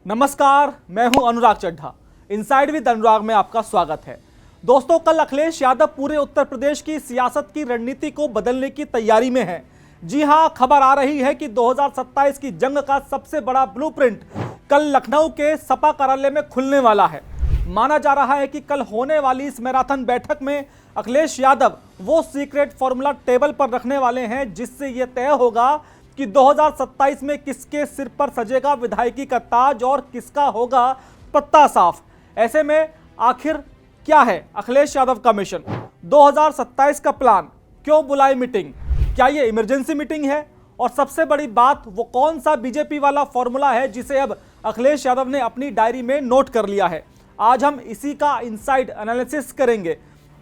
नमस्कार, मैं हूं अनुराग चड्ढा। इनसाइड विद अनुराग में आपका स्वागत है। दोस्तों, कल अखिलेश यादव पूरे उत्तर प्रदेश की सियासत की रणनीति को बदलने की तैयारी में है। जी हां, खबर आ रही है कि 2027 की जंग का सबसे बड़ा ब्लूप्रिंट कल लखनऊ के सपा कार्यालय में खुलने वाला है। माना जा रहा है कि कल होने वाली इस मैराथन बैठक में अखिलेश यादव वो सीक्रेट फॉर्मूला टेबल पर रखने वाले हैं जिससे यह तय होगा कि 2027 में किसके सिर पर सजेगा विधायकी का ताज और किसका होगा पत्ता साफ। ऐसे में आखिर क्या है अखिलेश यादव का मिशन, 2027 का प्लान, क्यों बुलाई मीटिंग, क्या ये इमरजेंसी मीटिंग है, और सबसे बड़ी बात वो कौन सा बीजेपी वाला फॉर्मूला है जिसे अब अखिलेश यादव ने अपनी डायरी में नोट कर लिया है। आज हम इसी का इनसाइड एनालिसिस करेंगे।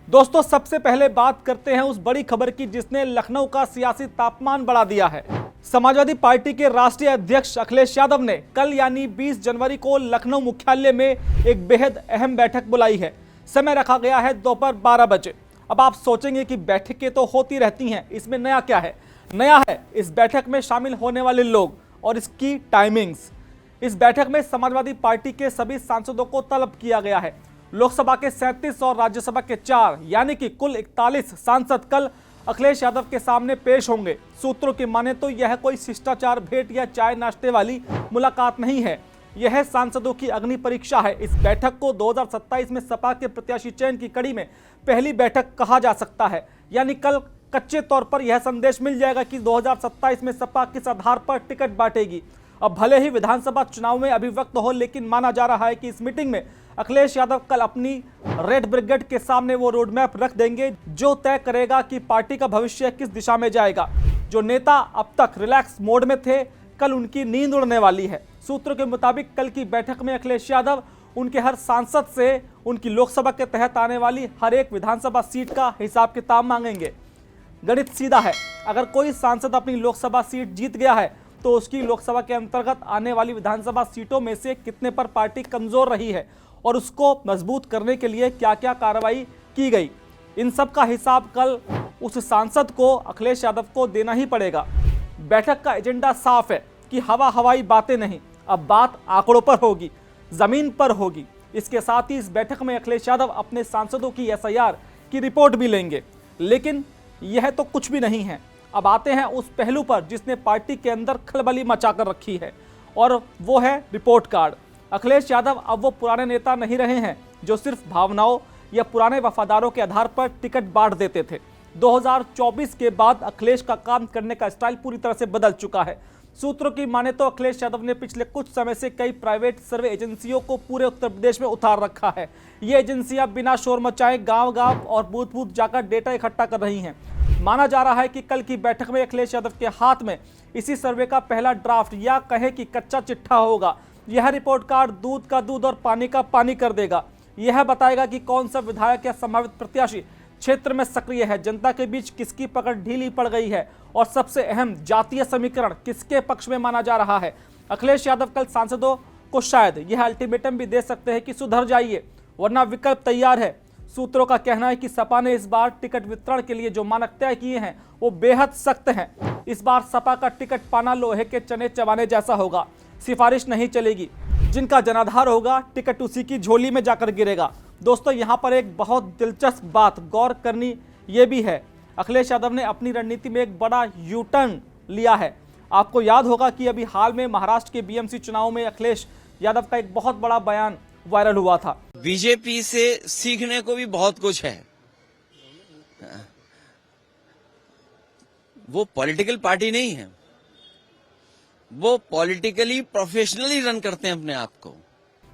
दोस्तों, सबसे पहले बात करते हैं उस बड़ी खबर की जिसने लखनऊ का सियासी तापमान बढ़ा दिया है। समाजवादी पार्टी के राष्ट्रीय अध्यक्ष अखिलेश यादव ने कल यानी 20 जनवरी को लखनऊ मुख्यालय में एक बेहद अहम बैठक बुलाई है। समय रखा गया है दोपहर 12 बजे। अब आप सोचेंगे कि बैठकें तो होती रहती हैं, इसमें नया क्या है? नया है इस बैठक में शामिल होने वाले लोग और इसकी टाइमिंग्स। इस बैठक में समाजवादी पार्टी के सभी सांसदों को तलब किया गया है। लोकसभा के 37 और राज्यसभा के 4 यानी कि कुल 41 सांसद कल अखिलेश यादव के सामने पेश होंगे। सूत्रों की माने तो यह कोई शिष्टाचार भेंट या चाय नाश्ते वाली मुलाकात नहीं है, यह सांसदों की अग्नि परीक्षा है। इस बैठक को 2027 में सपा के प्रत्याशी चयन की कड़ी में पहली बैठक कहा जा सकता है। यानी कल कच्चे तौर पर यह संदेश मिल जाएगा कि 2027 में सपा किस आधार पर टिकट बांटेगी। अब भले ही विधानसभा चुनाव में अभी वक्त हो, लेकिन माना जा रहा है कि इस मीटिंग में अखिलेश यादव कल अपनी रेड ब्रिगेड के सामने वो रोड मैप रख देंगे जो तय करेगा कि पार्टी का भविष्य किस दिशा में जाएगा। जो नेता अब तक रिलैक्स मोड में थे, कल उनकी नींद उड़ने वाली है। सूत्रों के मुताबिक कल की बैठक में अखिलेश यादव उनके हर सांसद से उनकी लोकसभा के तहत आने वाली हर एक विधानसभा सीट का हिसाब किताब मांगेंगे। गणित सीधा है, अगर कोई सांसद अपनी लोकसभा सीट जीत गया है तो उसकी लोकसभा के अंतर्गत आने वाली विधानसभा सीटों में से कितने पर पार्टी कमजोर रही है और उसको मजबूत करने के लिए क्या क्या कार्रवाई की गई, इन सब का हिसाब कल उस सांसद को अखिलेश यादव को देना ही पड़ेगा। बैठक का एजेंडा साफ है कि हवाई बातें नहीं, अब बात आंकड़ों पर होगी, जमीन पर होगी। इसके साथ ही इस बैठक में अखिलेश यादव अपने सांसदों की एसआईआर की रिपोर्ट भी लेंगे। लेकिन यह तो कुछ भी नहीं है। अब आते हैं उस पहलू पर जिसने पार्टी के अंदर खलबली मचाकर रखी है, और वो है रिपोर्ट कार्ड। अखिलेश यादव अब वो पुराने नेता नहीं रहे हैं जो सिर्फ भावनाओं या पुराने वफादारों के आधार पर टिकट बांट देते थे। 2024 के बाद अखिलेश का काम करने का स्टाइल पूरी तरह से बदल चुका है। सूत्रों की माने तो अखिलेश यादव ने पिछले कुछ समय से कई प्राइवेट सर्वे एजेंसियों को पूरे उत्तर प्रदेश में उतार रखा है। ये एजेंसियां बिना शोर मचाए गांव-गांव और बूथ-बूथ जाकर डेटा इकट्ठा कर रही हैं। माना जा रहा है कि कल की बैठक में अखिलेश यादव के हाथ में इसी सर्वे का पहला ड्राफ्ट या कहे कि कच्चा चिट्ठा होगा। यह रिपोर्ट कार्ड दूध का दूध और पानी का पानी कर देगा। यह बताएगा कि कौन सा विधायक या संभावित प्रत्याशी क्षेत्र में सक्रिय है, जनता के बीच किसकी पकड़ ढीली पड़ गई है, और सबसे अहम जातीय समीकरण किसके पक्ष में माना जा रहा है। अखिलेश यादव कल सांसदों को शायद यह अल्टीमेटम भी दे सकते हैं कि सुधर जाइए वरना विकल्प तैयार है। सूत्रों का कहना है कि सपा ने इस बार टिकट वितरण के लिए जो मानक तय किए हैं वो बेहद सख्त हैं। इस बार सपा का टिकट पाना लोहे के चने चबाने जैसा होगा, सिफारिश नहीं चलेगी। जिनका जनाधार होगा टिकट उसी की झोली में जाकर गिरेगा। दोस्तों, यहाँ पर एक बहुत दिलचस्प बात गौर करनी ये भी है, अखिलेश यादव ने अपनी रणनीति में एक बड़ा यू टर्न लिया है। आपको याद होगा कि अभी हाल में महाराष्ट्र के बीएमसी चुनाव में अखिलेश यादव का एक बहुत बड़ा बयान वायरल हुआ था। बीजेपी से सीखने को भी बहुत कुछ है। वो पॉलिटिकल पार्टी नहीं है, वो पॉलिटिकली प्रोफेशनली रन करते हैं अपने आप को,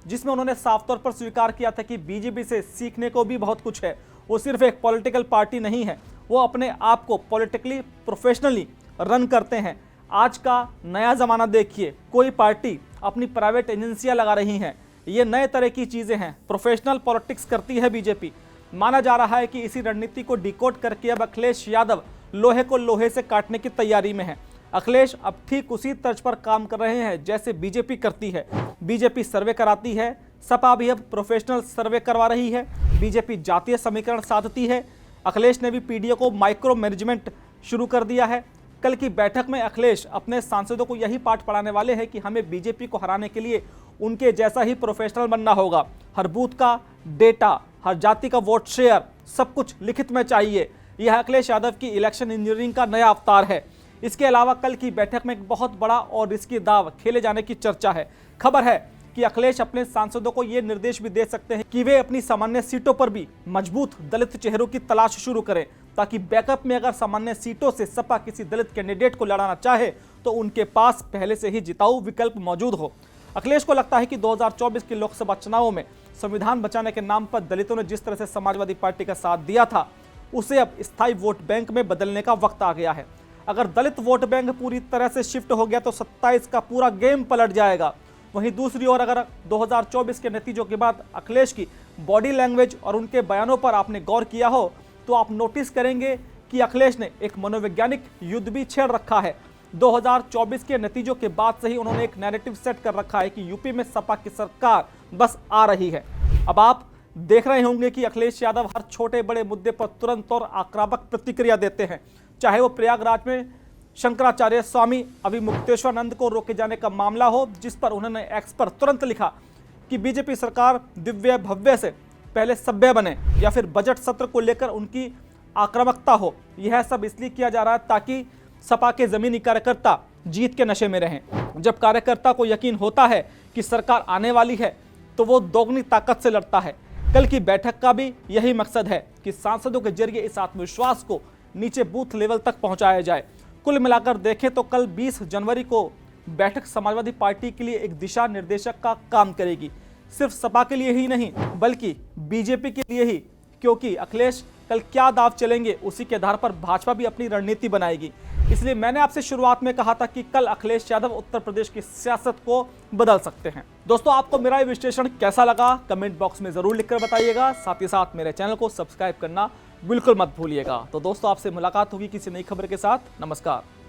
जिसमें उन्होंने साफ तौर पर स्वीकार किया था कि बीजेपी से सीखने को भी बहुत कुछ है। वो सिर्फ एक पॉलिटिकल पार्टी नहीं है, वो अपने आप को पॉलिटिकली प्रोफेशनली रन करते हैं। आज का नया जमाना देखिए, कोई पार्टी अपनी प्राइवेट एजेंसियां लगा रही हैं, ये नए तरह की चीजें हैं, प्रोफेशनल पॉलिटिक्स करती है बीजेपी। माना जा रहा है कि इसी रणनीति को डिकोड करके अब अखिलेश यादव लोहे को लोहे से काटने की तैयारी में है। अखिलेश अब ठीक उसी तर्ज पर काम कर रहे हैं जैसे बीजेपी करती है। बीजेपी सर्वे कराती है, सपा भी अब प्रोफेशनल सर्वे करवा रही है। बीजेपी जातीय समीकरण साधती है, अखिलेश ने भी पीडीए को माइक्रो मैनेजमेंट शुरू कर दिया है। कल की बैठक में अखिलेश अपने सांसदों को यही पाठ पढ़ाने वाले हैं कि हमें बीजेपी को हराने के लिए उनके जैसा ही प्रोफेशनल बनना होगा। हर बूथ का डेटा, हर जाति का वोट शेयर, सब कुछ लिखित में चाहिए। यह अखिलेश यादव की इलेक्शन इंजीनियरिंग का नया अवतार है। इसके अलावा कल की बैठक में एक बहुत बड़ा और रिस्की दाव खेले जाने की चर्चा है। खबर है कि अखिलेश अपने सांसदों को यह निर्देश भी दे सकते हैं कि वे अपनी सामान्य सीटों पर भी मजबूत दलित चेहरों की तलाश शुरू करें, ताकि बैकअप में अगर सामान्य सीटों से सपा किसी दलित कैंडिडेट को लड़ाना चाहे तो उनके पास पहले से ही जिताऊ विकल्प मौजूद हो। अखिलेश को लगता है कि 2024 के लोकसभा चुनावों में संविधान बचाने के नाम पर दलितों ने जिस तरह से समाजवादी पार्टी का साथ दिया था, उसे अब स्थायी वोट बैंक में बदलने का वक्त आ गया है। अगर दलित वोट बैंक पूरी तरह से शिफ्ट हो गया तो 27 का पूरा गेम पलट जाएगा। वहीं दूसरी ओर अगर 2024 के नतीजों के बाद अखिलेश की बॉडी लैंग्वेज और उनके बयानों पर आपने गौर किया हो तो आप नोटिस करेंगे कि अखिलेश ने एक मनोवैज्ञानिक युद्ध भी छेड़ रखा है। 2024 के नतीजों के बाद से ही उन्होंने एक नैरेटिव सेट कर रखा है कि यूपी में सपा की सरकार बस आ रही है। अब आप देख रहे होंगे कि अखिलेश यादव हर छोटे बड़े मुद्दे पर तुरंत और आक्रामक प्रतिक्रिया देते हैं, चाहे वो प्रयागराज में शंकराचार्य स्वामी अभिमुक्तेश्वरानंद को रोके जाने का मामला हो, जिस पर उन्होंने एक्स पर तुरंत लिखा कि बीजेपी सरकार दिव्य भव्य से पहले सभ्य बने, या फिर बजट सत्र को लेकर उनकी आक्रामकता हो। यह सब इसलिए किया जा रहा है ताकि सपा के जमीनी कार्यकर्ता जीत के नशे में रहें। जब कार्यकर्ता को यकीन होता है कि सरकार आने वाली है तो वो दोगुनी ताकत से लड़ता है। कल की बैठक का भी यही मकसद है कि सांसदों के जरिए इस आत्मविश्वास को नीचे बूथ लेवल तक पहुंचाया जाए। कुल मिलाकर देखें तो कल 20 जनवरी को बैठक समाजवादी पार्टी के लिए एक दिशा निर्देशक का काम करेगी, सिर्फ सपा के लिए ही नहीं बल्कि बीजेपी के लिए ही, क्योंकि अखिलेश कल क्या दाव चलेंगे उसी के आधार पर भाजपा भी अपनी रणनीति बनाएगी। इसलिए मैंने आपसे शुरुआत में कहा था कि कल अखिलेश यादव उत्तर प्रदेश की सियासत को बदल सकते हैं। दोस्तों, आपको मेरा ये विश्लेषण कैसा लगा कमेंट बॉक्स में जरूर लिखकर बताइएगा। साथ ही साथ मेरे चैनल को सब्सक्राइब करना बिल्कुल मत भूलिएगा। तो दोस्तों, आपसे मुलाकात होगी किसी नई खबर के साथ। नमस्कार।